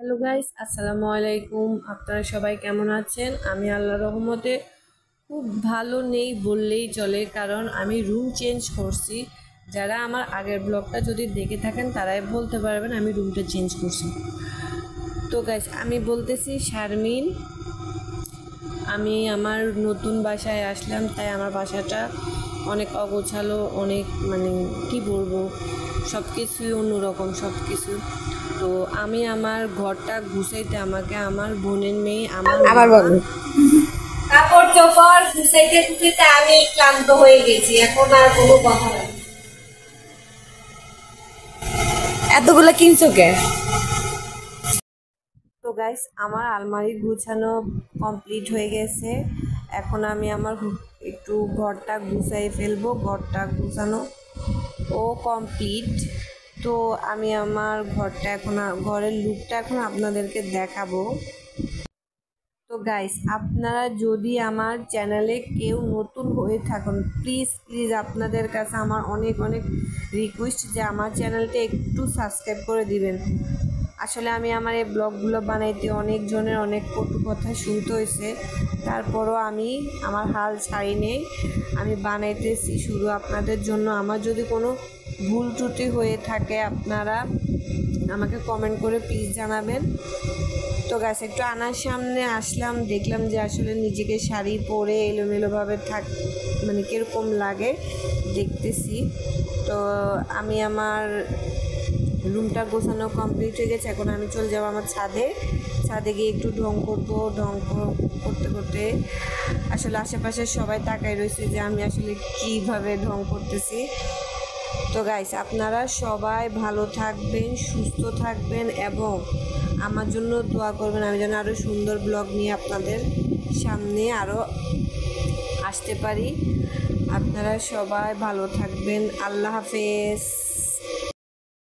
Hello guys, আসসালামু আলাইকুম। আপনারা সবাই কেমন আছেন? আমি আল্লাহর রহমতে খুব ভালো নেই বললেই চলে, কারণ আমি রুম চেঞ্জ করছি। যারা আমার আগের ব্লগটা যদি দেখে থাকেন তারাই বলতে পারবেন আমি রুমটা চেঞ্জ করছি। তো গাইস, আমি বলতেছি শারমিন, আমি আমার নতুন বাসায় আসলাম, তাই আমার বাসাটা অনেক অগোছালো, অনেক কি বলবো, সব কিছুই অন্যরকম সব কিছু। তো আমি আমার ঘরটা গুছাইতে আমাকে আমার বোনের মেয়ে আমার আবার মা বলো। কাপড় চোপড় গুছাইতে গুছাইতে আমি ক্লান্ত হয়ে গেছি, এখন আর কোনো কথা নাই। এতগুলা কিনছো কে? তো গাইস, আমার আলমারি গুছানো কমপ্লিট হয়ে গেছে। এখন আমি আমার একটু ঘরটা গুছাই ফেলবো। ঘরটা গুছানো ও কমপ্লিট। তো আমি আমার ঘরটা এখন ঘরের লুকটা এখন আপনাদেরকে দেখাবো। তো গাইস, আপনারা যদি আমার চ্যানেলে কেউ নতুন হয়ে থাকুন, প্লিজ প্লিজ আপনাদের কাছে আমার অনেক অনেক রিকোয়েস্ট যে আমার চ্যানেলটা একটু সাবস্ক্রাইব করে দিবেন। আসলে আমি আমার এই ব্লগগুলো বানাইতে অনেকজনের অনেক কটু কথা শুনতে হয়েছে, তারপরও আমি আমার হাল ছাড়ি নেই। আমি বানাইতেছি শুধু আপনাদের জন্য। আমার যদি কোনো ভুল ত্রুটি হয়ে থাকে আপনারা আমাকে কমেন্ট করে প্লিজ জানাবেন। তো গাছ একটু আনার সামনে আসলাম, দেখলাম যে আসলে নিজেকে শাড়ি পরে এলোমেলোভাবে কীরকম লাগে দেখতেছি। তো আমি আমার রুমটা গোছানো কমপ্লিট হয়ে গেছে। এখন আমি চলে যাবো আমার ছাদে। ছাদে গিয়ে একটু ঢং করবো। করতে করতে আসলে আশেপাশে সবাই তাকাই রয়েছে যে আমি আসলে কীভাবে ঢং করতেছি। তো গাইস, আপনারা সবাই ভালো থাকবেন, সুস্থ থাকবেন এবং আমার জন্য দোয়া করবেন, আমি যেন আরও সুন্দর ব্লগ নিয়ে আপনাদের সামনে আরও আসতে পারি। আপনারা সবাই ভালো থাকবেন। আল্লাহ হাফেজ।